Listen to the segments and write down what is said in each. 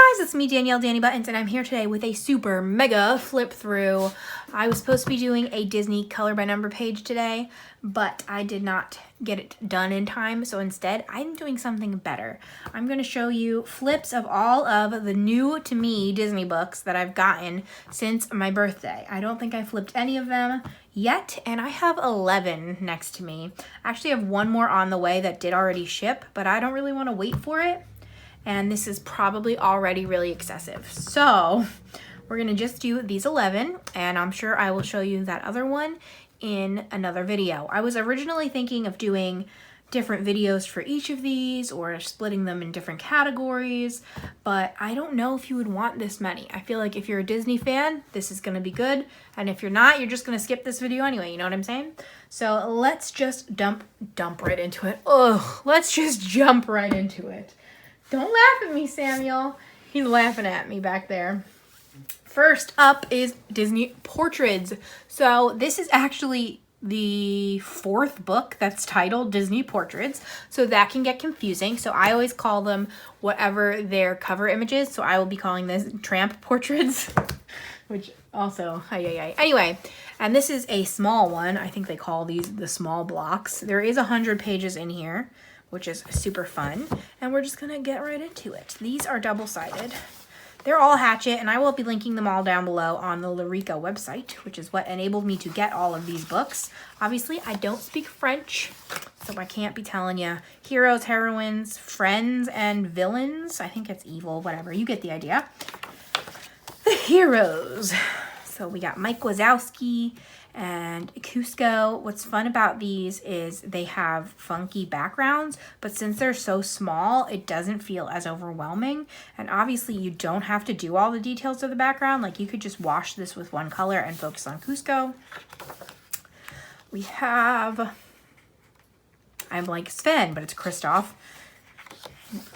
guys, it's me, Danielle Danibuttons, and I'm here today with a super mega flip through. I was supposed to be doing a Disney color by number page today, but I did not get it done in time, so instead I'm doing something better. I'm going to show you flips of all of the new to me Disney books that I've gotten since my birthday. I don't think I flipped any of them yet, and I have 11 next to me. I actually have one more on the way that did already ship, but I don't really want to wait for it. And this is probably already really excessive. So we're gonna just do these 11, and I'm sure I will show you that other one in another video. I was originally thinking of doing different videos for each of these or splitting them in different categories, but I don't know if you would want this many. I feel like if you're a Disney fan, this is gonna be good. And if you're not, you're just gonna skip this video anyway, you know what I'm saying? So let's just dump right into it. Oh, let's just jump right into it. Don't laugh at me, Samuel. He's laughing at me back there. First up is Disney Portraits. So this is actually the 4th book that's titled Disney Portraits. So that can get confusing. So I always call them whatever their cover image is. So I will be calling this Tramp Portraits, which also, Anyway, and this is a small one. I think they call these the small blocks. There is 100 pages in here, which is super fun, and we're just gonna get right into it. These are double-sided. They're all Hatchet, and I will be linking them all down below on the Larica website, which is what enabled me to get all of these books. Obviously, I don't speak French, so I can't be telling you heroes, heroines, friends, and villains. I think it's evil, whatever. You get the idea. The heroes. So we got Mike Wazowski and Cusco. What's fun about these is they have funky backgrounds, but since they're so small, it doesn't feel as overwhelming. And obviously you don't have to do all the details of the background. Like you could just wash this with one color and focus on Cusco. We have, I'm like Sven, but it's Kristoff.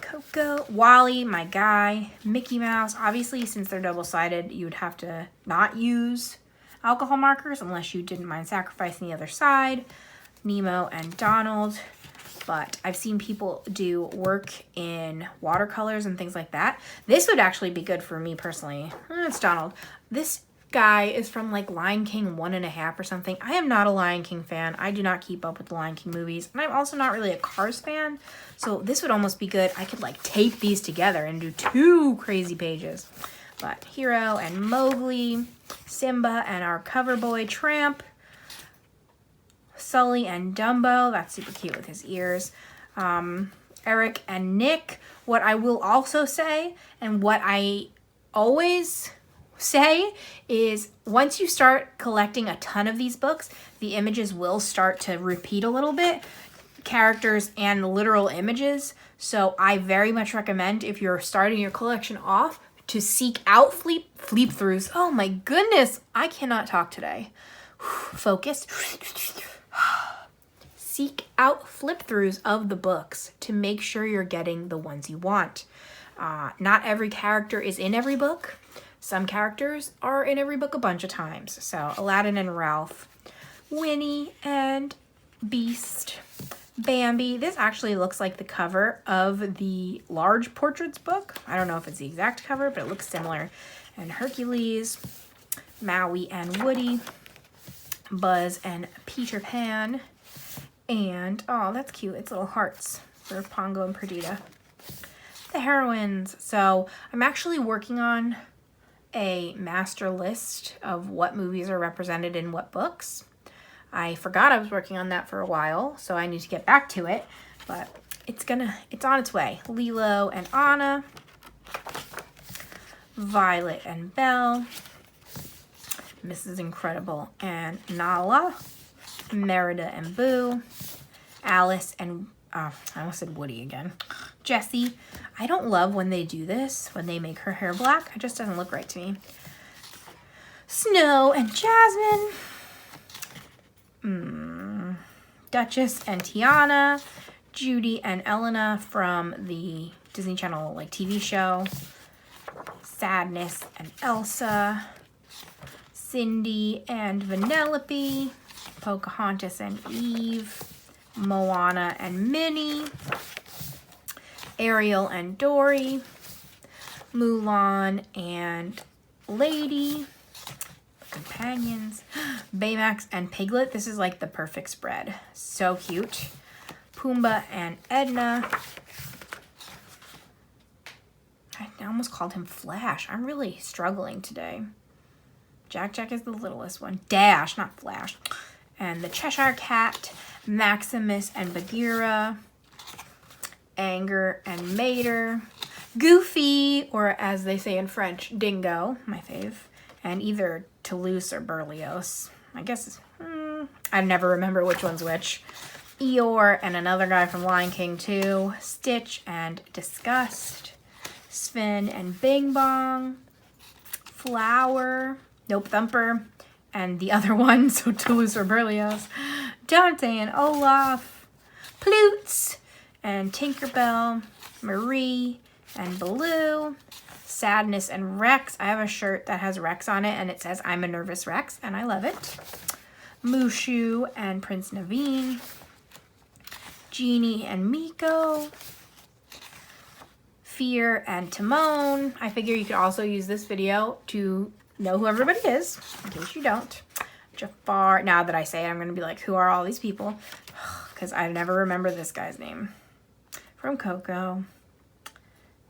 Coco, Wally, my guy, Mickey Mouse. Obviously, since they're double-sided, you would have to not use alcohol markers unless you didn't mind sacrificing the other side. Nemo and Donald. But I've seen people do work in watercolors and things like that. This would actually be good for me personally. It's Donald. This guy is from like Lion King 1.5 or something. I am not a Lion King fan. I do not keep up with the Lion King movies. And I'm also not really a Cars fan. So this would almost be good. I could like tape these together and do 2 crazy pages. But Hero and Mowgli, Simba and our cover boy Tramp, Sully and Dumbo. That's super cute with his ears. Eric and Nick. What I will also say, and what I always say, is once you start collecting a ton of these books, the images will start to repeat a little bit, characters and literal images. So I very much recommend, if you're starting your collection off, to seek out flip throughs. Oh my goodness, I cannot talk today. Focus. Seek out flip throughs of the books to make sure you're getting the ones you want. Not every character is in every book. Some characters are in every book a bunch of times. So Aladdin and Ralph, Winnie and Beast, Bambi. This actually looks like the cover of the Large Portraits book. I don't know if it's the exact cover, but it looks similar. And Hercules, Maui and Woody, Buzz and Peter Pan, and, oh, that's cute. It's little hearts for Pongo and Perdita. The heroines. So I'm actually working on a master list of what movies are represented in what books. I forgot I was working on that for a while, so I need to get back to it, but it's on its way. Lilo and Anna, Violet and Belle, Mrs. Incredible and Nala, Merida and Boo, Alice and, I almost said Woody again, Jessie. I don't love when they do this, when they make her hair black. It just doesn't look right to me. Snow and Jasmine, Duchess and Tiana, Judy and Elena from the Disney Channel like TV show, Sadness and Elsa, Cindy and Vanellope, Pocahontas and Eve, Moana and Minnie, Ariel and Dory, Mulan and Lady, companions, Baymax and Piglet. This is like the perfect spread. So cute. Pumbaa and Edna. I almost called him Flash. I'm really struggling today. Jack is the littlest one. Dash, not Flash. And the Cheshire Cat, Maximus and Bagheera, Anger and Mater, Goofy, or as they say in French, Dingo, my fave, and either Toulouse or Berlioz. I guess, I never remember which one's which. Eeyore and another guy from Lion King 2, Stitch and Disgust, Sven and Bing Bong, Flower, Nope Thumper, and the other one, so Toulouse or Berlioz, Dante and Olaf, Ploots and Tinkerbell, Marie and Baloo, Sadness and Rex. I have a shirt that has Rex on it and it says I'm a nervous Rex and I love it. Mushu and Prince Naveen, Genie and Miko, Fear and Timon. I figure you could also use this video to know who everybody is, in case you don't. Jafar. Now that I say it, I'm going to be like, who are all these people? Because I never remember this guy's name. From Coco.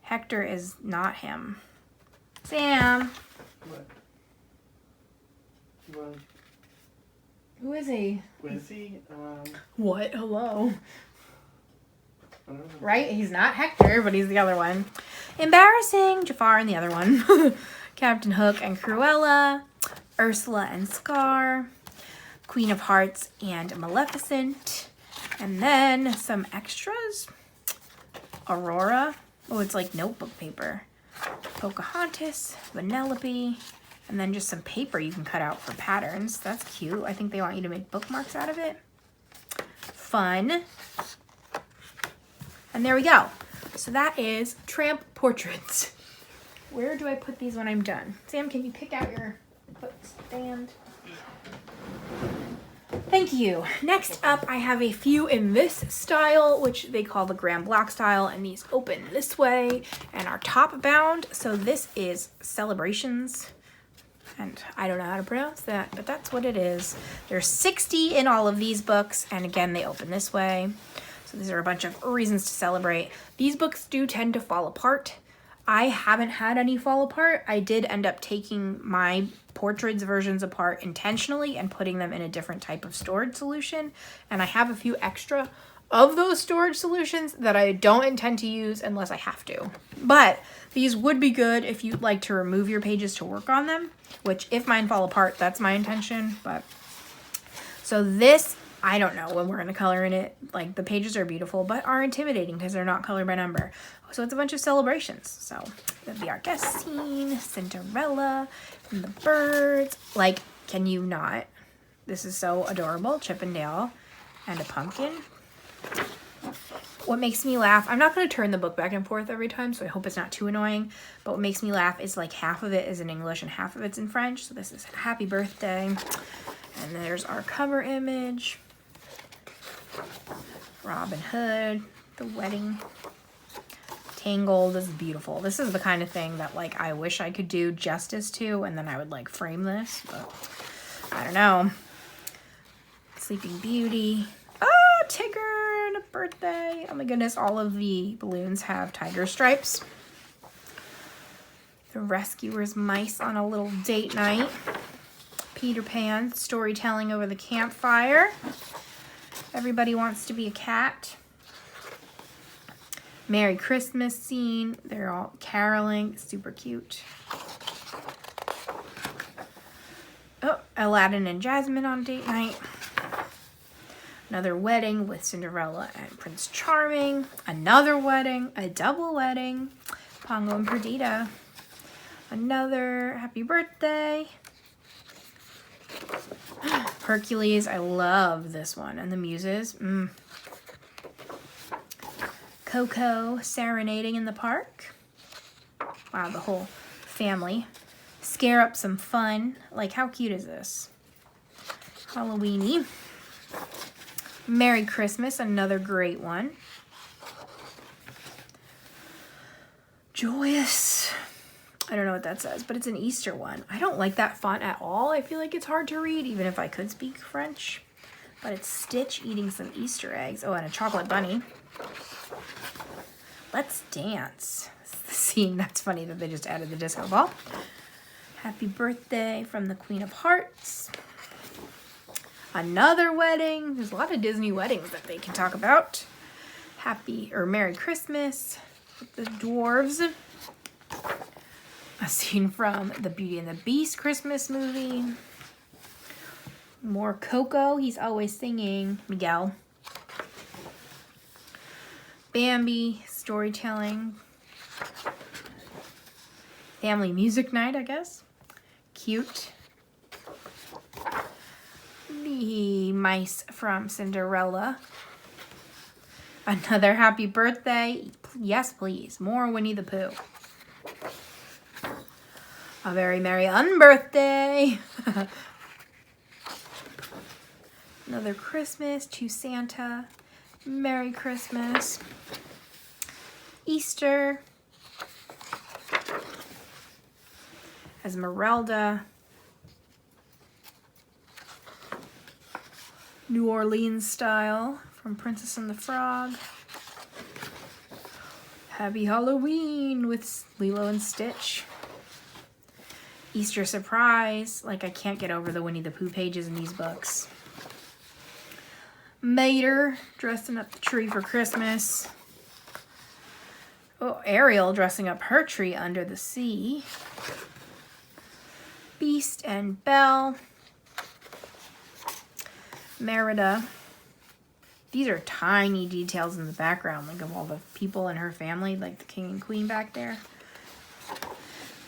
Hector is not him. Sam. What? What? Who is he? Who is he? What? Hello. I don't know. Right? He's not Hector, but he's the other one. Embarrassing. Jafar and the other one. Captain Hook and Cruella. Ursula and Scar. Queen of Hearts and Maleficent. And then some extras. Aurora. Oh, it's like notebook paper. Pocahontas. Vanellope. And then just some paper you can cut out for patterns. That's cute. I think they want you to make bookmarks out of it. Fun. And there we go. So that is Tramp Portraits. Where do I put these when I'm done? Sam, can you pick out your book stand? Thank you. Next up, I have a few in this style, which they call the Grand Block style, and these open this way and are top bound. So this is Celebrations. And I don't know how to pronounce that, but that's what it is. There's 60 in all of these books, and again, they open this way. So these are a bunch of reasons to celebrate. These books do tend to fall apart. I haven't had any fall apart. I did end up taking my portraits versions apart intentionally and putting them in a different type of storage solution. And I have a few extra of those storage solutions that I don't intend to use unless I have to. But these would be good if you'd like to remove your pages to work on them, which if mine fall apart, that's my intention. But so this, I don't know when we're going to color in it. Like, the pages are beautiful, but are intimidating because they're not colored by number. So it's a bunch of celebrations. So that'd be our guest scene, Cinderella, and the birds. Like, can you not? This is so adorable. Chip and Dale and a pumpkin. What makes me laugh, I'm not going to turn the book back and forth every time, so I hope it's not too annoying. But what makes me laugh is like half of it is in English and half of it's in French. So this is Happy Birthday. And there's our cover image. Robin Hood, the wedding. Tangled, this is beautiful. This is the kind of thing that like I wish I could do justice to, and then I would like frame this, but I don't know. Sleeping Beauty. Oh, Tigger and a birthday. Oh my goodness, all of the balloons have tiger stripes. The Rescuer's Mice on a little date night. Peter Pan, storytelling over the campfire. Everybody Wants to Be a Cat. Merry Christmas scene. They're all caroling. Super cute. Oh, Aladdin and Jasmine on date night. Another wedding with Cinderella and Prince Charming. Another wedding. A double wedding. Pongo and Perdita. Another Happy Birthday. Hercules. I love this one. And the Muses. Coco serenading in the park. Wow, the whole family. Scare up some fun. Like, how cute is this? Halloweeny. Merry Christmas, another great one. Joyous. I don't know what that says, but it's an Easter one. I don't like that font at all. I feel like it's hard to read, even if I could speak French. But it's Stitch eating some Easter eggs. Oh, and a chocolate bunny. Let's dance. The scene, that's funny that they just added the disco ball. Happy birthday from the Queen of Hearts. Another wedding. There's a lot of Disney weddings that they can talk about. Merry Christmas with the dwarves. A scene from the Beauty and the Beast Christmas movie. More Coco. He's always singing. Miguel. Bambi. Storytelling. Family music night, I guess. Cute. The mice from Cinderella. Another happy birthday. Yes, please. More Winnie the Pooh. A very merry unbirthday. Another Christmas to Santa. Merry Christmas. Easter. Esmeralda. New Orleans style from Princess and the Frog. Happy Halloween with Lilo and Stitch. Easter surprise. Like, I can't get over the Winnie the Pooh pages in these books. Mater dressing up the tree for Christmas. Oh, Ariel dressing up her tree under the sea. Beast and Belle. Merida. These are tiny details in the background, like of all the people in her family, like the king and queen back there.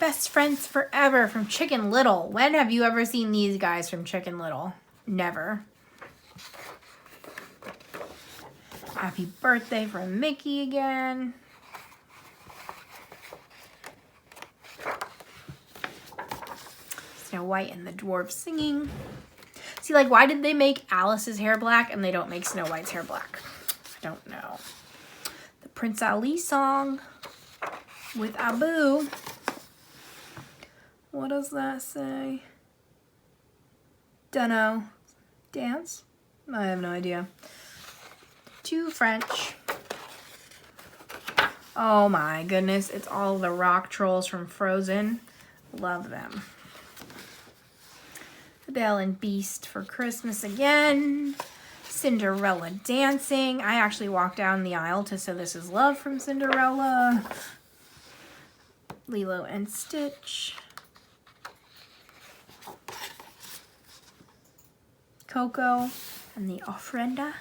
Best Friends Forever from Chicken Little. When have you ever seen these guys from Chicken Little? Never. Happy birthday from Mickey again. Snow White and the dwarves singing. See, like, why did they make Alice's hair black and they don't make Snow White's hair black? I don't know. The Prince Ali song with Abu. What does that say? Dunno. Dance? I have no idea. To French. Oh my goodness. It's all the rock trolls from Frozen. Love them. The Belle and Beast for Christmas again. Cinderella dancing. I actually walked down the aisle to So This Is Love from Cinderella. Lilo and Stitch. Coco and the Ofrenda.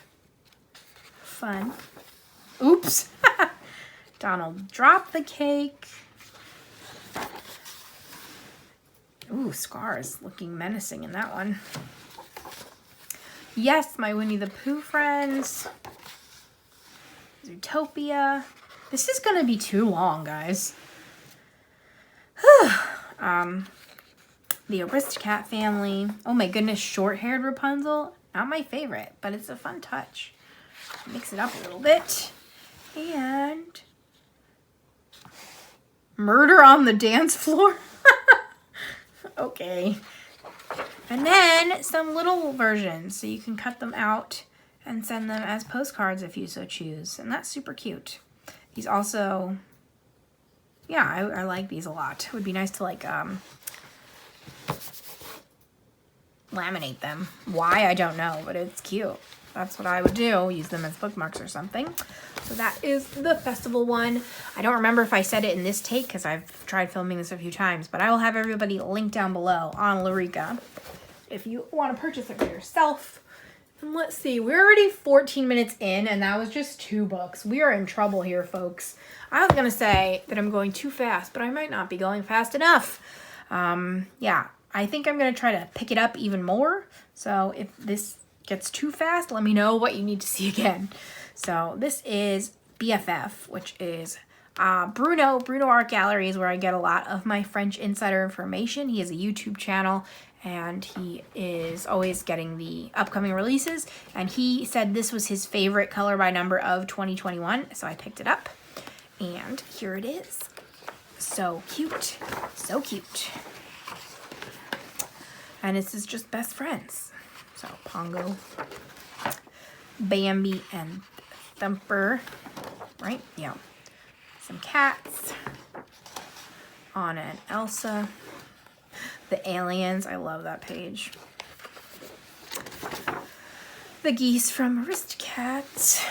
Fun. Oops. Donald dropped the cake. Ooh, Scars looking menacing in that one. Yes, my Winnie the Pooh friends. Zootopia. This is going to be too long, guys. The Aristocat family. Oh my goodness, short-haired Rapunzel. Not my favorite, but it's a fun touch. Mix it up a little bit. And Murder on the Dance Floor. Okay. And then some little versions, so you can cut them out and send them as postcards if you so choose. And that's super cute. These also, yeah, I like these a lot. It would be nice to like laminate them. Why, I don't know, but it's cute. That's what I would do, use them as bookmarks or something. So that is the festival one. I don't remember if I said it in this take because I've tried filming this a few times, but I will have everybody linked down below on Larica if you want to purchase it for yourself. And let's see, we're already 14 minutes in and that was just 2 books. We are in trouble here, folks. I was going to say that I'm going too fast, but I might not be going fast enough. Yeah, I think I'm going to try to pick it up even more. So if this gets too fast, let me know what you need to see again. So this is BFF, which is Bruno Art Gallery is where I get a lot of my French insider information. He has a YouTube channel and he is always getting the upcoming releases. And he said this was his favorite color by number of 2021. So I picked it up and here it is. So cute. So cute. And this is just best friends. So Pongo, Bambi, and Thumper. Right? Yeah. Some cats. Anna and Elsa. The aliens. I love that page. The geese from Aristocats.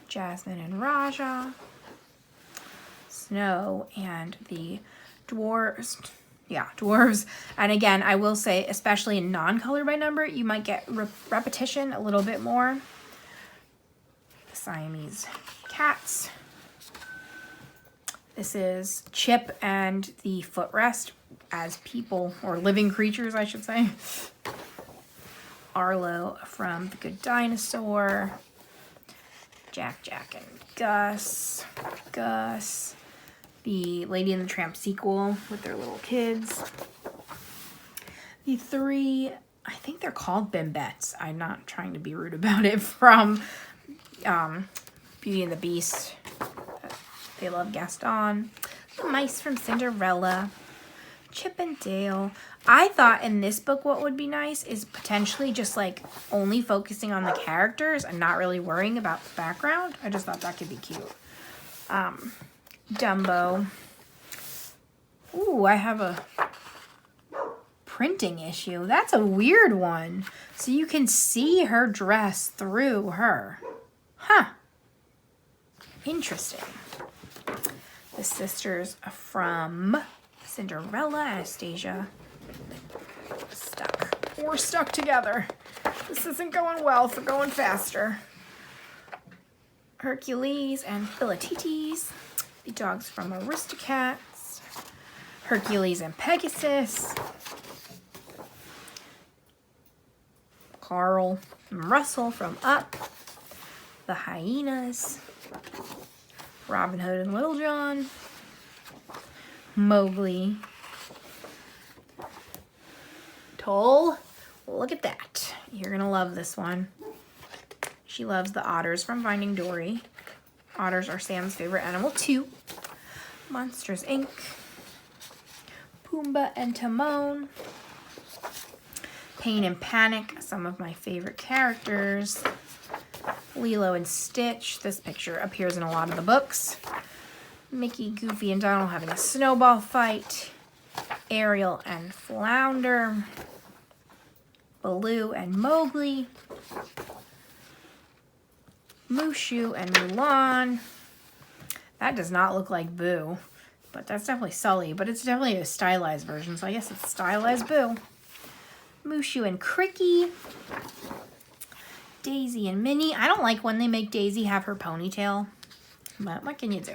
Jasmine and Raja. Snow and the dwarves. Yeah, dwarves. And again, I will say, especially in non-color by number, you might get repetition a little bit more. The Siamese cats. This is Chip and the footrest as people, or living creatures, I should say. Arlo from the Good Dinosaur. Jack and Gus. The Lady and the Tramp sequel with their little kids. The three, I think they're called Bimbettes. I'm not trying to be rude about it, from Beauty and the Beast. They love Gaston. The mice from Cinderella. Chip and Dale. I thought in this book what would be nice is potentially just like only focusing on the characters and not really worrying about the background. I just thought that could be cute. Dumbo. Ooh, I have a printing issue. That's a weird one. So you can see her dress through her. Huh. Interesting. The sisters from Cinderella, Anastasia. Stuck. We're stuck together. This isn't going well for going faster. Hercules and Philatites. The dogs from Aristocats. Hercules and Pegasus. Carl and Russell from Up. The hyenas. Robin Hood and Little John. Mowgli. Toll. Look at that. You're gonna love this one. She loves the otters from Finding Dory. Otters are Sam's favorite animal too. Monsters Inc. Pumbaa and Timon. Pain and Panic, some of my favorite characters. Lilo and Stitch. This picture appears in a lot of the books. Mickey, Goofy, and Donald having a snowball fight. Ariel and Flounder. Baloo and Mowgli. Mushu and Mulan. That does not look like Boo, but that's definitely Sully, but it's definitely a stylized version, so I guess it's stylized Boo. Mushu and Cricky. Daisy and Minnie. I don't like when they make Daisy have her ponytail, but what can you do?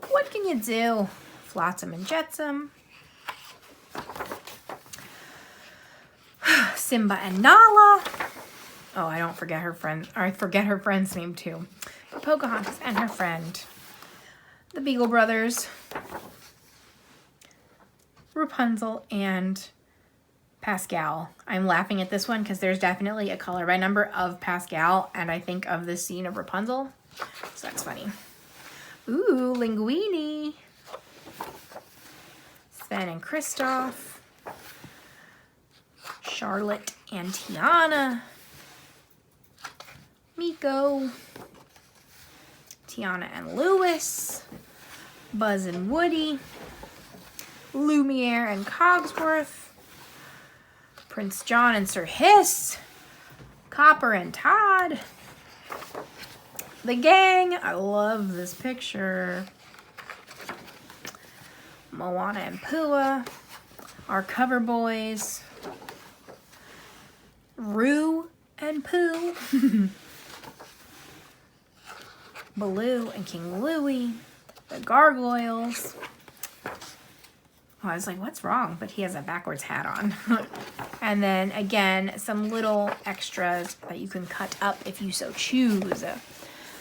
What can you do? Flotsam and Jetsam. Simba and Nala. Oh, I don't forget her friend. Or I forget her friend's name too. Pocahontas and her friend. The Beagle Brothers. Rapunzel and Pascal. I'm laughing at this one because there's definitely a color by number of Pascal, and I think of this scene of Rapunzel. So that's funny. Ooh, Linguini. Sven and Kristoff. Charlotte and Tiana. Miko. Tiana and Lewis. Buzz and Woody. Lumiere and Cogsworth. Prince John and Sir Hiss. Copper and Todd. The gang. I love this picture. Moana and Pua. Our cover boys. Roo and Pooh. Baloo and King Louie. The Gargoyles. Oh, I was like, what's wrong? But he has a backwards hat on. And then, again, some little extras that you can cut up if you so choose.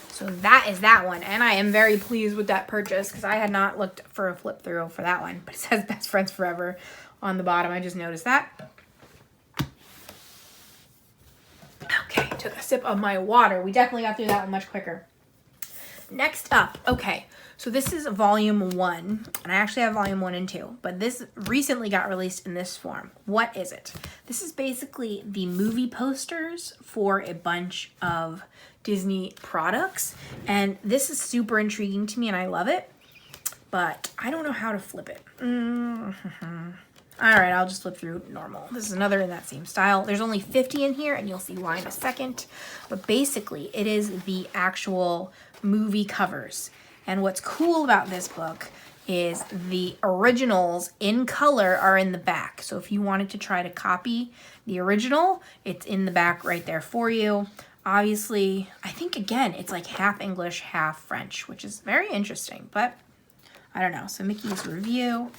So that is that one. And I am very pleased with that purchase because I had not looked for a flip through for that one. But it says Best Friends Forever on the bottom. I just noticed that. Okay, took a sip of my water. We definitely got through that one much quicker. Next up, okay, so this is volume 1, and I actually have volume 1 and 2, but this recently got released in this form. What is it? This is basically the movie posters for a bunch of Disney products, and this is super intriguing to me, and I love it, but I don't know how to flip it. All right, I'll just flip through normal. This is another in that same style. There's only 50 in here, and you'll see why in a second. But basically, it is the actual movie covers. And what's cool about this book is the originals in color are in the back. So if you wanted to try to copy the original, it's in the back right there for you. Obviously, I think, again, it's like half English, half French, which is very interesting. But I don't know. So Mickey's review.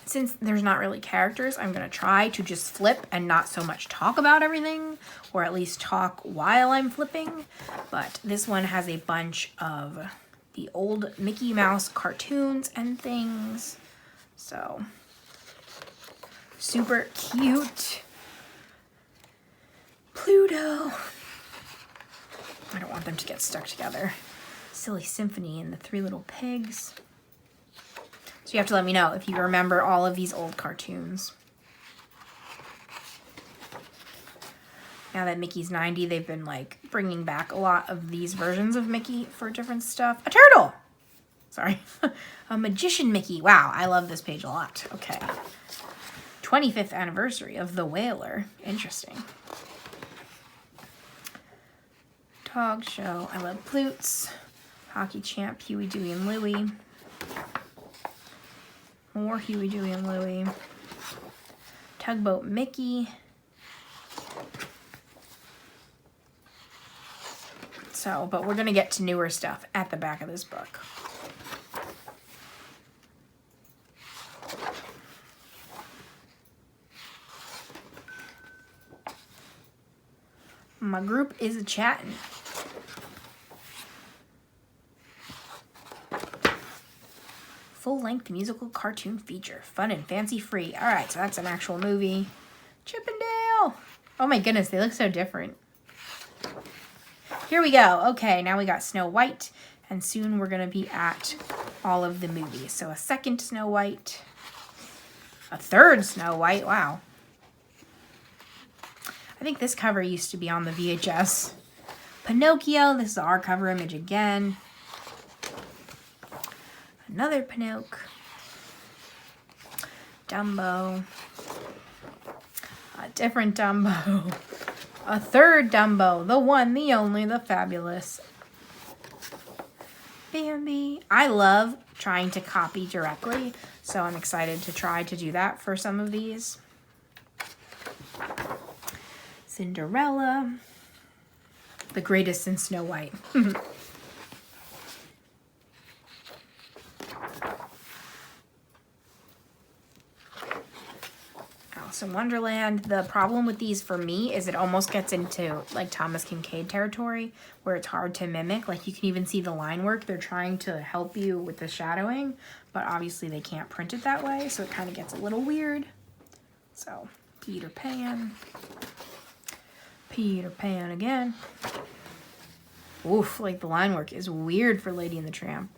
Since there's not really characters, I'm going to try to just flip and not so much talk about everything, or at least talk while I'm flipping. But this one has a bunch of the old Mickey Mouse cartoons and things. So, super cute. Pluto. I don't want them to get stuck together. Silly Symphony and the Three Little Pigs. So you have to let me know if you remember all of these old cartoons. Now that Mickey's 90, they've been like bringing back a lot of these versions of Mickey for different stuff. A turtle! Sorry. A magician Mickey. Wow, I love this page a lot. Okay. 25th anniversary of The Whaler. Interesting. Dog show. I love Plutes. Hockey champ Huey, Dewey, and Louie. More Huey, Dewey, and Louie. Tugboat Mickey. So, but we're going to get to newer stuff at the back of this book. My group is a-chatting. Full-length musical cartoon feature. Fun and fancy-free. All right, so that's an actual movie. Chippendale. Oh my goodness, they look so different. Here we go. Okay, now we got Snow White, and soon we're going to be at all of the movies. So a second Snow White. A third Snow White. Wow. I think this cover used to be on the VHS. Pinocchio. This is our cover image again. Another Pinocchio. Dumbo. A different Dumbo. A third Dumbo. The one, the only, the fabulous. Bambi. I love trying to copy directly, so I'm excited to try to do that for some of these. Cinderella. The greatest in Snow White. Alice in Wonderland. The problem with these for me is it almost gets into like Thomas Kincaid territory where it's hard to mimic. Like you can even see the line work. They're trying to help you with the shadowing, but obviously they can't print it that way, so it kind of gets a little weird. So, Peter Pan. Peter Pan again. Oof, like the line work is weird for Lady and the Tramp.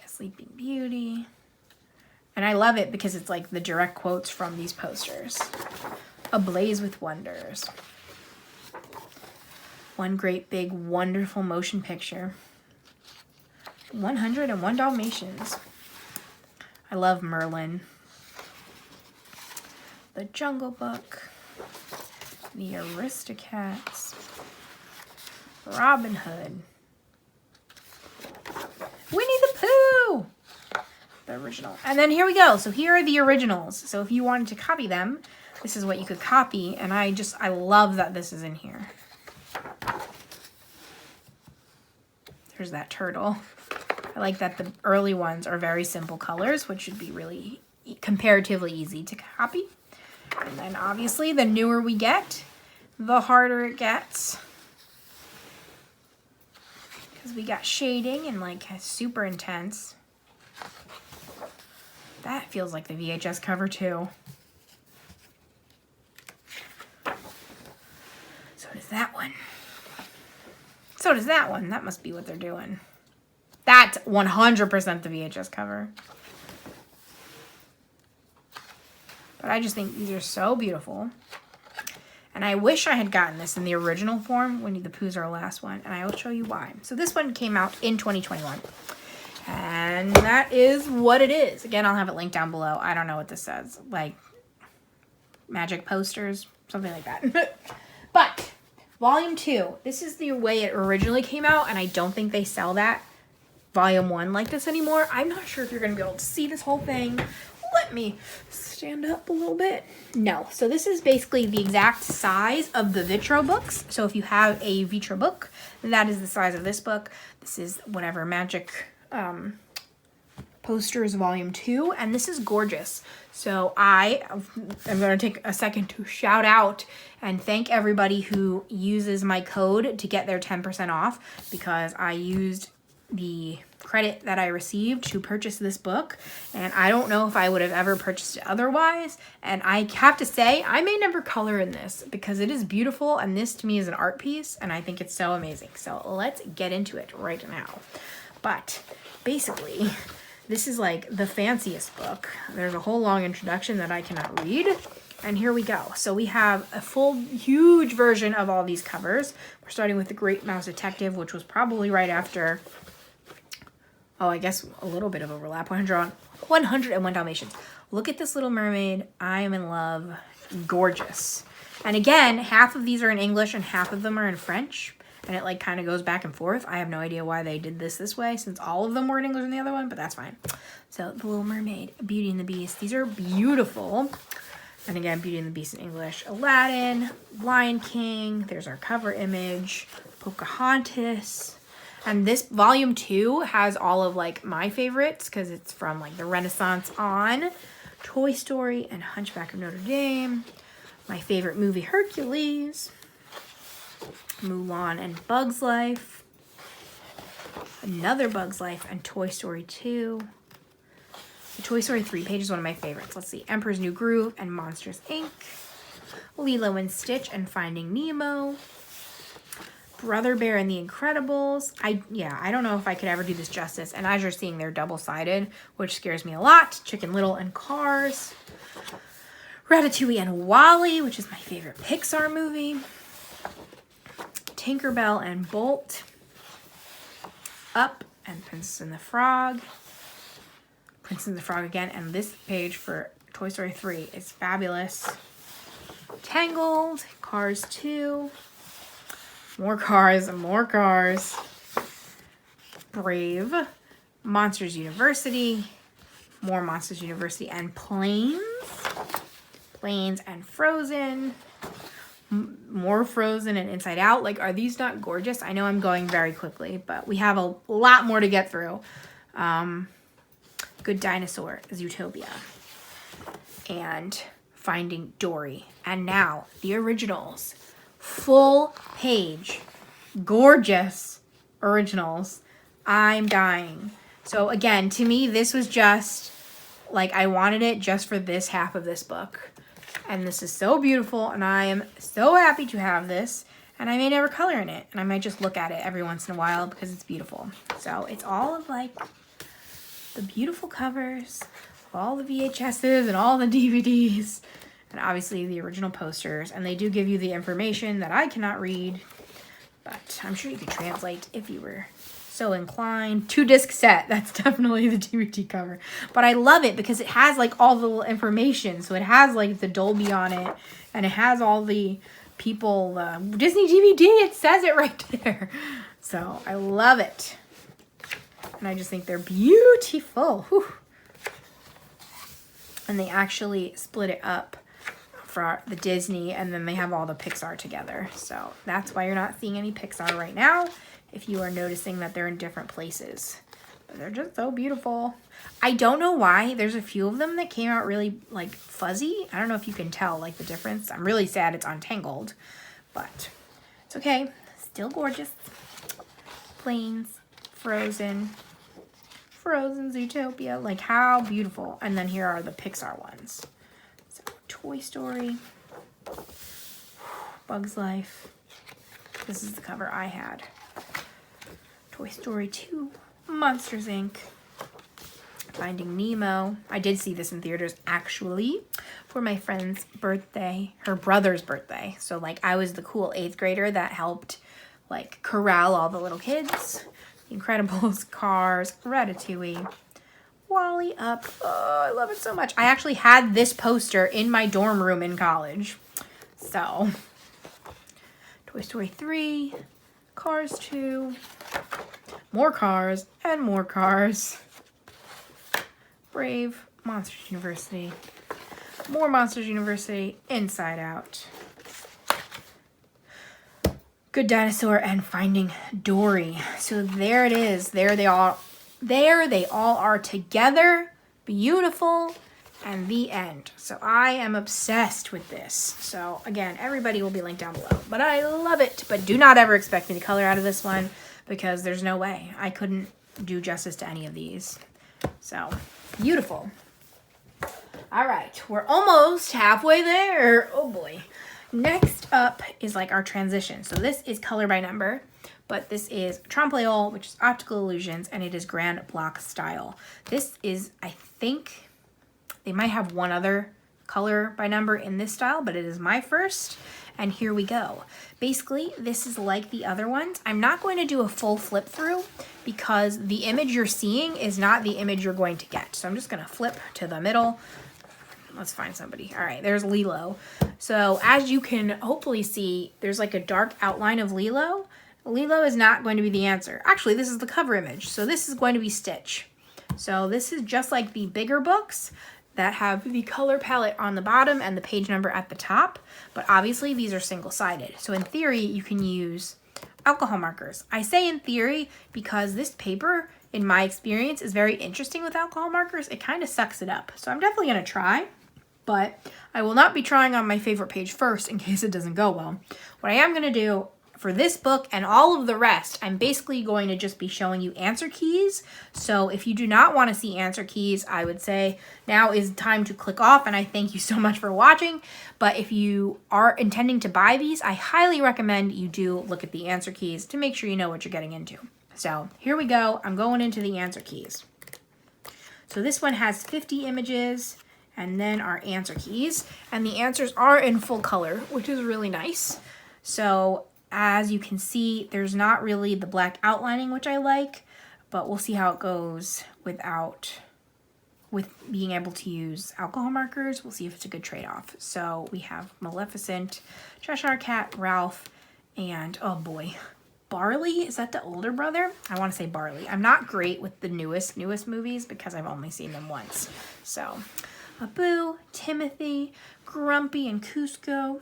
Sleeping Beauty. And I love it because it's like the direct quotes from these posters. Ablaze with Wonders. One Great Big Wonderful Motion Picture. 101 Dalmatians. I love Merlin. The Jungle Book. The Aristocats. Robin Hood. Winnie the Pooh! The original. And then here we go. So here are the originals. So if you wanted to copy them, this is what you could copy. And I love that this is in here. There's that turtle. I like that the early ones are very simple colors, which should be really comparatively easy to copy. And then obviously the newer we get, the harder it gets. Because we got shading and like super intense. That feels like the VHS cover too. So does that one. So does that one. That must be what they're doing. That's 100% the VHS cover. But I just think these are so beautiful. And I wish I had gotten this in the original form. Winnie the Pooh's our last one. And I will show you why. So this one came out in 2021. And that is what it is. Again, I'll have it linked down below. I don't know what this says. Like, magic posters. Something like that. But, Volume 2. This is the way it originally came out. And I don't think they sell that Volume 1 like this anymore. I'm not sure if you're going to be able to see this whole thing. Let me stand up a little bit. No. So this is basically the exact size of the Vitro books. So if you have a Vitro book, that is the size of this book. This is whatever magic posters volume 2. And this is gorgeous. So I am going to take a second to shout out and thank everybody who uses my code to get their 10% off, because I used the credit that I received to purchase this book, and I don't know if I would have ever purchased it otherwise. And I have to say, I may never color in this because it is beautiful, and this to me is an art piece, and I think it's so amazing. So let's get into it right now. But basically, this is like the fanciest book. There's a whole long introduction that I cannot read. And here we go. So we have a full, huge version of all these covers. We're starting with The Great Mouse Detective, which was probably right after, oh, I guess a little bit of overlap. 101 Dalmatians. Look at this Little Mermaid. I am in love. Gorgeous. And again, half of these are in English and half of them are in French. And it like kind of goes back and forth. I have no idea why they did this way, since all of them were in English in the other one, but that's fine. So The Little Mermaid, Beauty and the Beast. These are beautiful. And again, Beauty and the Beast in English. Aladdin, Lion King. There's our cover image. Pocahontas. And this volume 2 has all of like my favorites, because it's from like the Renaissance on. Toy Story and Hunchback of Notre Dame. My favorite movie, Hercules. Mulan and Bug's Life. Another Bug's Life and Toy Story 2. The Toy Story 3 page is one of my favorites. Let's see. Emperor's New Groove and Monsters, Inc. Lilo and Stitch and Finding Nemo. Brother Bear and the Incredibles. I don't know if I could ever do this justice. And as you're seeing, they're double-sided, which scares me a lot. Chicken Little and Cars. Ratatouille and Wall-E, which is my favorite Pixar movie. Tinkerbell and Bolt. Up and Princess and the Frog. Princess and the Frog again. And this page for Toy Story 3 is fabulous. Tangled. Cars 2. More Cars and more Cars. Brave. Monsters University. More Monsters University and Planes. Planes and Frozen. More Frozen and Inside Out. Like, are these not gorgeous? I know I'm going very quickly, but we have a lot more to get through. Good Dinosaur, Zootopia. And Finding Dory. And now, the originals. Full page. Gorgeous originals. I'm dying. So again, to me, this was just, like, I wanted it just for this half of this book. And this is so beautiful, and I am so happy to have this. And I may never color in it, and I might just look at it every once in a while because it's beautiful. So it's all of, like, the beautiful covers, all the VHSs and all the DVDs, and obviously the original posters. And they do give you the information that I cannot read, but I'm sure you could translate if you were so inclined. 2-disc set. That's definitely the DVD cover. But I love it because it has like all the little information. So it has like the Dolby on it, and it has all the people, Disney DVD. It says it right there. So I love it. And I just think they're beautiful. Whew. And they actually split it up for the Disney, and then they have all the Pixar together. So that's why you're not seeing any Pixar right now, if you are noticing that they're in different places. But they're just so beautiful. I don't know why. There's a few of them that came out really, like, fuzzy. I don't know if you can tell, like, the difference. I'm really sad it's untangled, but it's okay. Still gorgeous. Planes, Frozen, Zootopia. Like, how beautiful. And then here are the Pixar ones. So, Toy Story, Bug's Life. This is the cover I had. Toy Story 2, Monsters, Inc., Finding Nemo. I did see this in theaters, actually, for my friend's birthday, her brother's birthday. So, like, I was the cool 8th grader that helped, like, corral all the little kids. The Incredibles, Cars, Ratatouille, Wally Up. Oh, I love it so much. I actually had this poster in my dorm room in college. So, Toy Story 3, Cars 2, more Cars, and more Cars. Brave, Monsters University, more Monsters University, Inside Out, Good Dinosaur, and Finding Dory. So there it is. There they all are together, beautiful, and the end. So I am obsessed with this. So again, everybody will be linked down below. But I love it. But do not ever expect me to color out of this one because there's no way. I couldn't do justice to any of these. So beautiful. All right, we're almost halfway there. Oh boy. Next up is like our transition. So this is color by number, but this is Trompe-l'oeil, which is optical illusions, and it is grand block style. This is, I think, they might have one other color by number in this style, but it is my first. And here we go. Basically, this is like the other ones. I'm not going to do a full flip through because the image you're seeing is not the image you're going to get. So I'm just going to flip to the middle. Let's find somebody. All right, there's Lilo. So as you can hopefully see, there's like a dark outline of Lilo. Lilo is not going to be the answer. Actually, this is the cover image. So this is going to be Stitch. So this is just like the bigger books that have the color palette on the bottom and the page number at the top. But obviously these are single-sided. So in theory, you can use alcohol markers. I say in theory because this paper, in my experience, is very interesting with alcohol markers. It kind of sucks it up. So I'm definitely gonna try, but I will not be trying on my favorite page first in case it doesn't go well. What I am gonna do for this book and all of the rest, I'm basically going to just be showing you answer keys. So if you do not want to see answer keys, I would say now is time to click off, and I thank you so much for watching. But if you are intending to buy these, I highly recommend you do look at the answer keys to make sure you know what you're getting into. So here we go. I'm going into the answer keys. So this one has 50 images and then our answer keys, and the answers are in full color, which is really nice. So as you can see, there's not really the black outlining, which I like, but we'll see how it goes with being able to use alcohol markers. We'll see if it's a good trade-off. So we have Maleficent, Cheshire Cat, Ralph, and oh boy, Barley. Is that the older brother? I want to say Barley. I'm not great with the newest movies because I've only seen them once. So Abu, Timothy, Grumpy, and Cusco.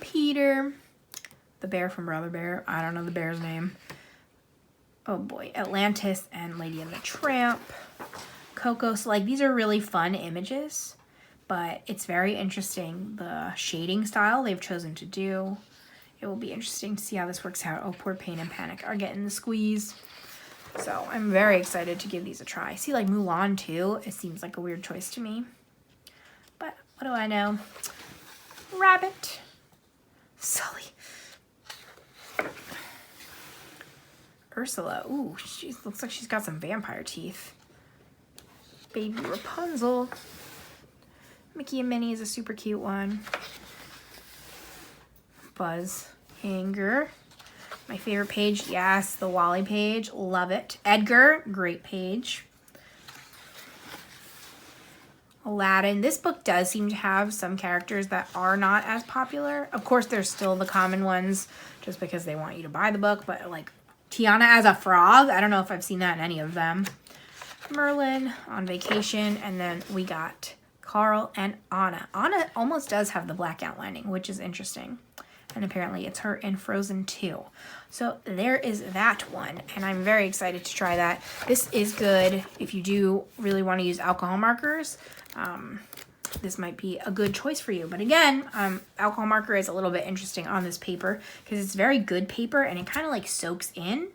Peter, the bear from Brother Bear. I don't know the bear's name. Oh boy, Atlantis and Lady and the Tramp. Coco. So like these are really fun images, but it's very interesting the shading style they've chosen to do. It will be interesting to see how this works out. Oh, poor Pain and Panic are getting the squeeze. So I'm very excited to give these a try. See, like Mulan too, it seems like a weird choice to me. But what do I know? Rabbit. Sully. Ursula. Ooh, she looks like she's got some vampire teeth. Baby Rapunzel. Mickey and Minnie is a super cute one. Buzz. Anger. My favorite page, yes, the Wally page. Love it. Edgar, great page. Aladdin. This book does seem to have some characters that are not as popular. Of course, there's still the common ones just because they want you to buy the book. But like Tiana as a frog, I don't know if I've seen that in any of them. Merlin on vacation. And then we got Carl and Anna. Anna almost does have the black outlining, which is interesting. And apparently it's her in Frozen 2. So there is that one. And I'm very excited to try that. This is good if you do really want to use alcohol markers. This might be a good choice for you. But again, alcohol marker is a little bit interesting on this paper because it's very good paper and it kind of like soaks in.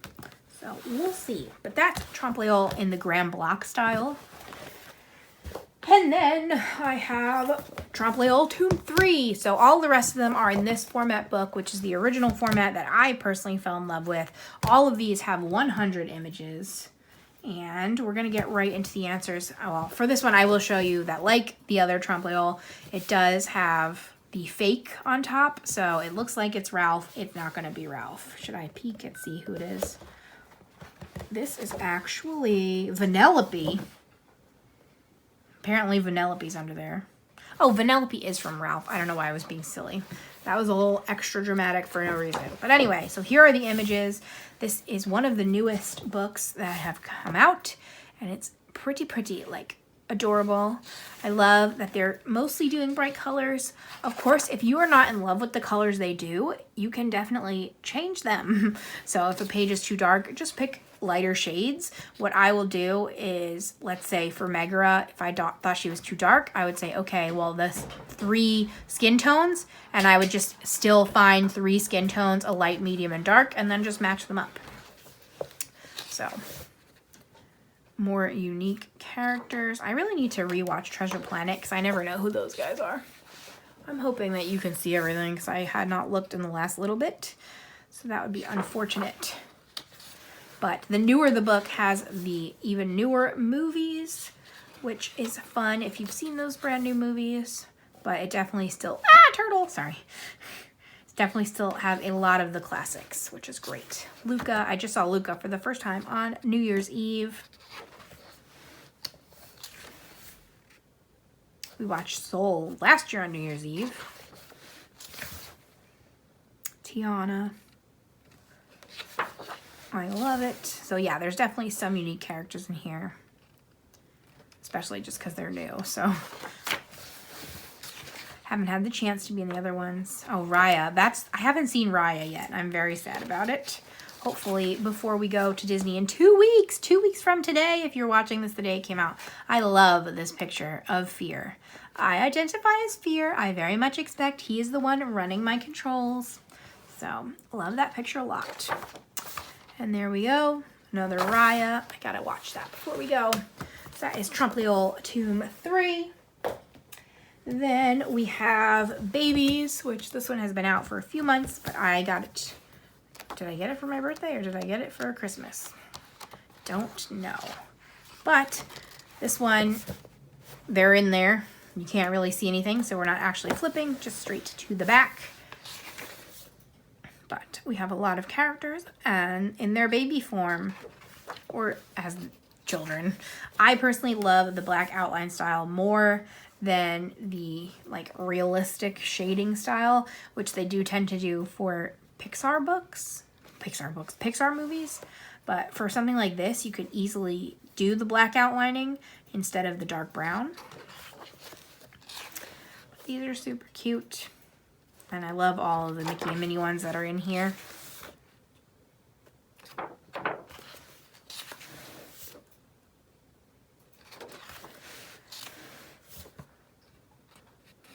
So we'll see. But that's Trompe-l'oeil in the grand block style. And then I have Trompe-l'oeil Tome 3. So all the rest of them are in this format book, which is the original format that I personally fell in love with. All of these have 100 images. And we're going to get right into the answers. Well, for this one, I will show you that like the other Trompe-l'oeil, it does have the fake on top. So it looks like it's Ralph. It's not going to be Ralph. Should I peek and see who it is? This is actually Vanellope. Apparently Vanellope's under there. Oh, Vanellope is from Ralph. I don't know why I was being silly. That was a little extra dramatic for no reason. But anyway, so here are the images. This is one of the newest books that have come out. And it's pretty, like, adorable. I love that they're mostly doing bright colors. Of course, if you are not in love with the colors they do, you can definitely change them. So if a page is too dark, just pick lighter shades. What I will do is, let's say for Megara, if I thought she was too dark, I would say, okay, well, this 3 skin tones, and I would just still find 3 skin tones, a light, medium, and dark, and then just match them up. So, more unique characters. I really need to rewatch Treasure Planet because I never know who those guys are. I'm hoping that you can see everything because I had not looked in the last little bit, so that would be unfortunate. But the newer the book has the even newer movies, which is fun if you've seen those brand new movies. But it definitely still... turtle! Sorry. It definitely still has a lot of the classics, which is great. Luca. I just saw Luca for the first time on New Year's Eve. We watched Soul last year on New Year's Eve. Tiana. I love it. So yeah, there's definitely some unique characters in here. Especially just because they're new, so. Haven't had the chance to be in the other ones. Oh, Raya. I haven't seen Raya yet. I'm very sad about it. Hopefully before we go to Disney in 2 weeks. 2 weeks from today, if you're watching this the day it came out. I love this picture of Fear. I identify as Fear. I very much expect he is the one running my controls. So, love that picture a lot. And there we go. Another Raya. I gotta watch that before we go. So that is Trompe-l'oeil Tome 3. Then we have Babies, which this one has been out for a few months, but I got it. Did I get it for my birthday or did I get it for Christmas? Don't know. But this one, they're in there. You can't really see anything, so we're not actually flipping, just straight to the back. But we have a lot of characters and in their baby form or as children. I personally love the black outline style more than the like realistic shading style, which they do tend to do for Pixar movies. But for something like this, you could easily do the black outlining instead of the dark brown. These are super cute. And I love all of the Mickey and Minnie ones that are in here.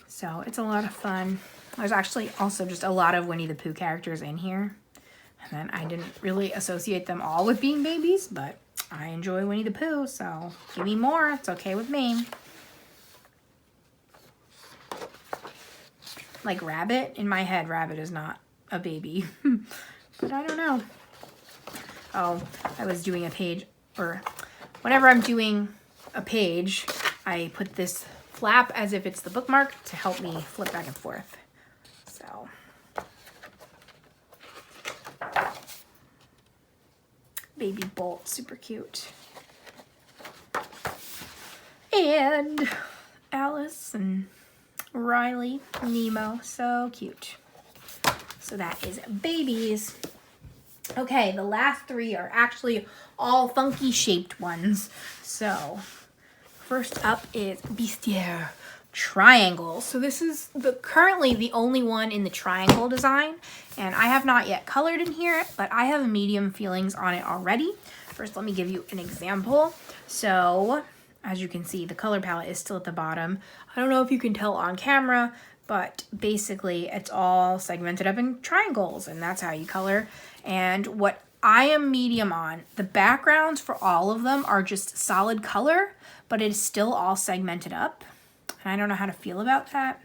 So it's a lot of fun. There's actually also just a lot of Winnie the Pooh characters in here. And then I didn't really associate them all with being babies, but I enjoy Winnie the Pooh, so give me more. It's okay with me. Like Rabbit, in my head, Rabbit is not a baby. But I don't know. Oh, I was doing a page, or whenever I'm doing a page, I put this flap as if it's the bookmark to help me flip back and forth. So. Baby Bolt, super cute. And Alice and Riley, Nemo, so cute. So that is Babies. Okay, the last 3 are actually all funky shaped ones. So first up is Bestiaire Triangle. So this is currently the only one in the triangle design, and I have not yet colored in here, but I have medium feelings on it already. First, let me give you an example. So as you can see, the color palette is still at the bottom. I don't know if you can tell on camera, but basically it's all segmented up in triangles, and that's how you color. And what I am medium on, the backgrounds for all of them are just solid color, but it is still all segmented up. And I don't know how to feel about that.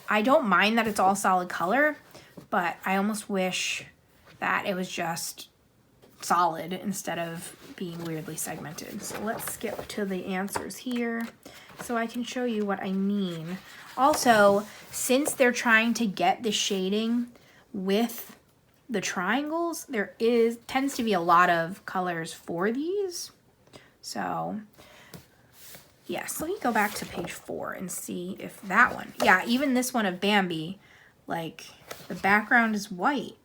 I don't mind that it's all solid color, but I almost wish that it was just solid instead of being weirdly segmented. So let's skip to the answers here so I can show you what I mean. Also, since they're trying to get the shading with the triangles, there tends to be a lot of colors for these. So yes, let me go back to page 4 and see if that one, yeah, even this one of Bambi, like the background is white,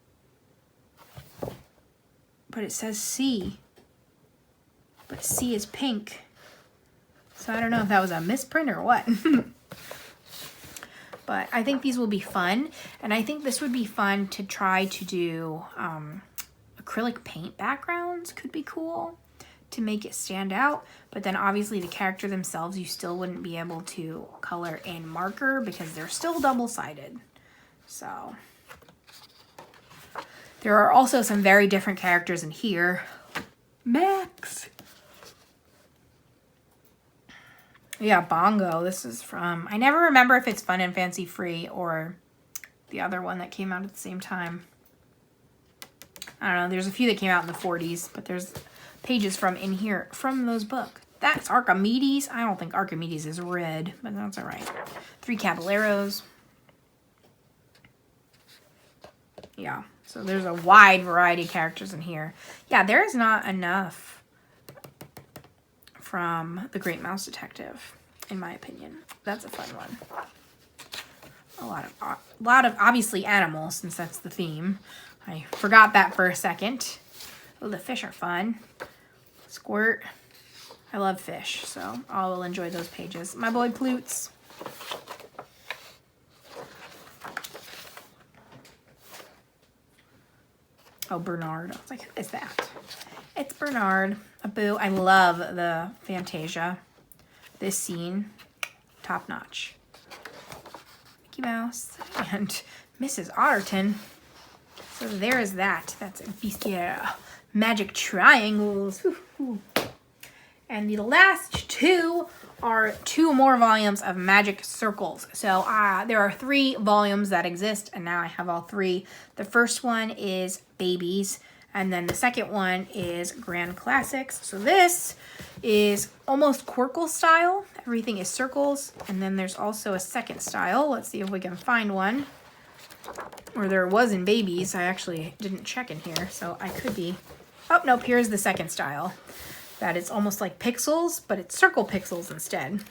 but it says C, but C is pink. So I don't know if that was a misprint or what. But I think these will be fun, and I think this would be fun to try to do acrylic paint backgrounds could be cool to make it stand out, but then obviously the character themselves you still wouldn't be able to color in marker because they're still double-sided. So there are also some very different characters in here. Max! Yeah, Bongo. This is from, I never remember if it's Fun and Fancy Free or the other one that came out at the same time. I don't know. There's a few that came out in the 40s, but there's pages from in here from those books. That's Archimedes. I don't think Archimedes is red, but that's all right. 3 Caballeros. Yeah, so there's a wide variety of characters in here. Yeah, there is not enough from The Great Mouse Detective, in my opinion. That's a fun one. A lot of obviously animals, since that's the theme. I forgot that for a second. Oh, the fish are fun. Squirt. I love fish, so I will enjoy those pages. My boy Ploots. Oh, Bernard. I was like, who is that? It's Bernard. Abu. I love the Fantasia. This scene, top notch. Mickey Mouse and Mrs. Otterton. So there is that. That's a Bestiaire. Magic triangles. Woo-hoo. And the last 2 are 2 more volumes of magic circles. So there are 3 volumes that exist, and now I have all 3. The first one is Babies, and then the second one is Grand Classics. So this is almost Quirkle style. Everything is circles, and then there's also a second style. Let's see if we can find one. Or there was in Babies. I actually didn't check in here, so I could be... Oh, nope, here's the second style. That is almost like pixels, but it's circle pixels instead.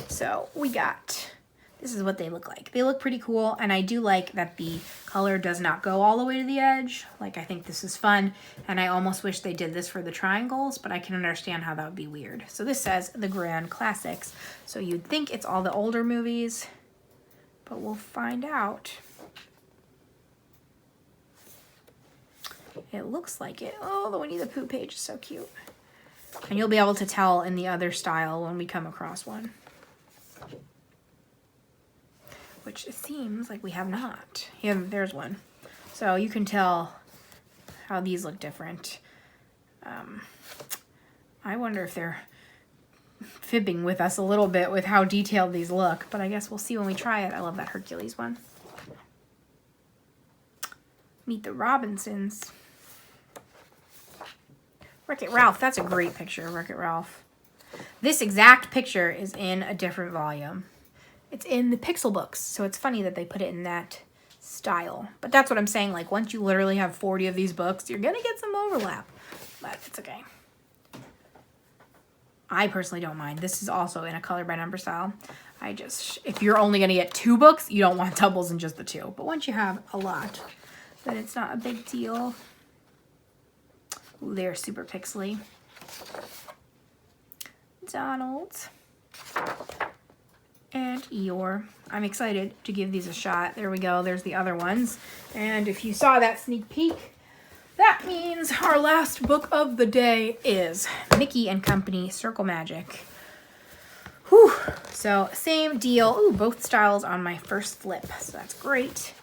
So we got, this is what they look like. They look pretty cool, and I do like that the color does not go all the way to the edge. Like, I think this is fun, and I almost wish they did this for the triangles, but I can understand how that would be weird. So this says the Grand Classics. So you'd think it's all the older movies, but we'll find out. It looks like it. Oh, the Winnie the Pooh page is so cute. And you'll be able to tell in the other style when we come across one. Which it seems like we have not. Yeah, there's one. So you can tell how these look different. I wonder if they're fibbing with us a little bit with how detailed these look. But I guess we'll see when we try it. I love that Hercules one. Meet the Robinsons. Wreck-It Ralph. That's a great picture of Wreck-It Ralph. This exact picture is in a different volume. It's in the Pixel books, so it's funny that they put it in that style. But that's what I'm saying. Like, once you literally have 40 of these books, you're going to get some overlap. But it's okay. I personally don't mind. This is also in a color by number style. If you're only going to get 2 books, you don't want doubles in just the 2. But once you have a lot, then it's not a big deal. Ooh, they're super pixely. Donald. And Eeyore. I'm excited to give these a shot. There we go. There's the other ones. And if you saw that sneak peek, that means our last book of the day is Mickey and Company Circle Magic. Whew. So same deal. Ooh, both styles on my first flip. So that's great.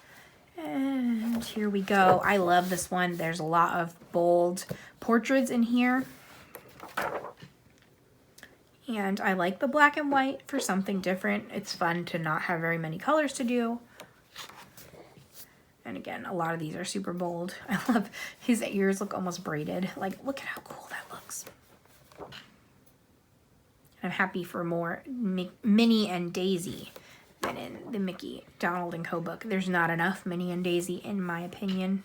And here we go. I love this one. There's a lot of bold portraits in here. And I like the black and white for something different. It's fun to not have very many colors to do. And again, a lot of these are super bold. I love his ears look almost braided. Like, look at how cool that looks. I'm happy for more Minnie and Daisy than in the Mickey, Donald, and Co. book. There's not enough Minnie and Daisy, in my opinion.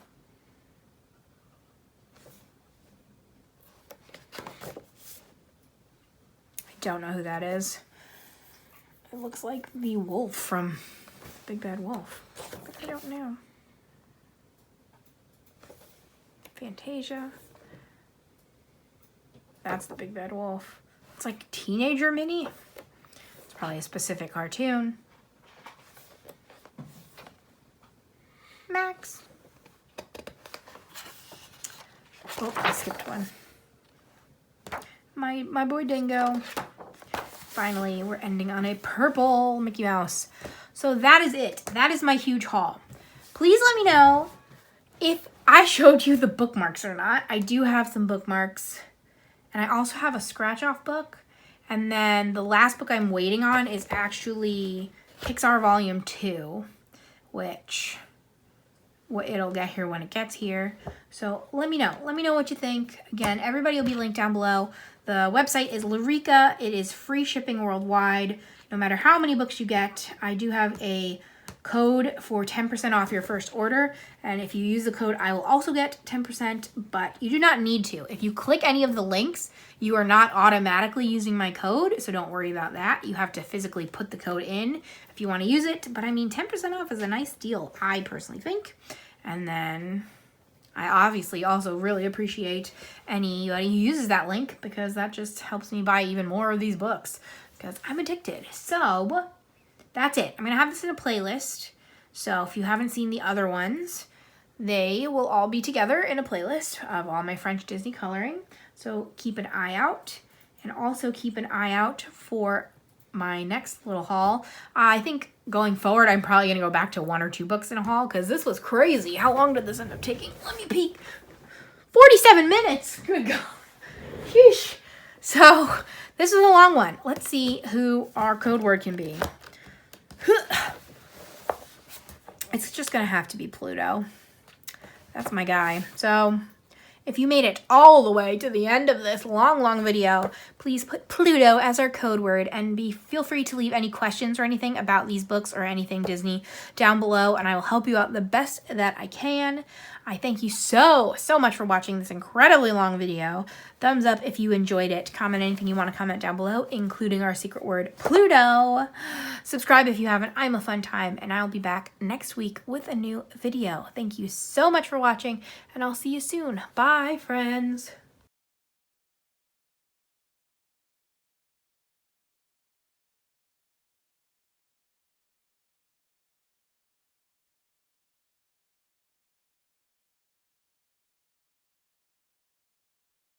I don't know who that is. It looks like the wolf from Big Bad Wolf. But I don't know. Fantasia. That's the Big Bad Wolf. It's like teenager Minnie. It's probably a specific cartoon. Max. Oh, I skipped one. My boy Dingo. Finally, we're ending on a purple Mickey Mouse. So that is it. That is my huge haul. Please let me know if I showed you the bookmarks or not. I do have some bookmarks. And I also have a scratch-off book. And then the last book I'm waiting on is actually Pixar Volume 2, which it'll get here when it gets here. So let me know. Let me know what you think. Again, everybody will be linked down below. The website is Lurica. It is free shipping worldwide. No matter how many books you get, I do have a code for 10% off your first order, and if you use the code I will also get 10%, but you do not need to. If you click any of the links, you are not automatically using my code, so don't worry about that. You have to physically put the code in if you want to use it, but I mean 10% off is a nice deal, I personally think. And then I obviously also really appreciate anybody who uses that link, because that just helps me buy even more of these books, because I'm addicted. So that's it. I'm going to have this in a playlist. So if you haven't seen the other ones, they will all be together in a playlist of all my French Disney coloring. So keep an eye out. And also keep an eye out for my next little haul. I think going forward, I'm probably going to go back to 1 or 2 books in a haul, because this was crazy. How long did this end up taking? Let me peek. 47 minutes. Good God. Sheesh. So this is a long one. Let's see who our code word can be. It's just going to have to be Pluto. That's my guy. So if you made it all the way to the end of this long video, please put Pluto as our code word, and feel free to leave any questions or anything about these books or anything Disney down below, and I will help you out the best that I can. I thank you so much for watching this incredibly long video. Thumbs up if you enjoyed it. Comment anything you want to comment down below, including our secret word, Pluto. Subscribe if you haven't. I'm a fun time, and I'll be back next week with a new video. Thank you so much for watching, and I'll see you soon. Bye, friends.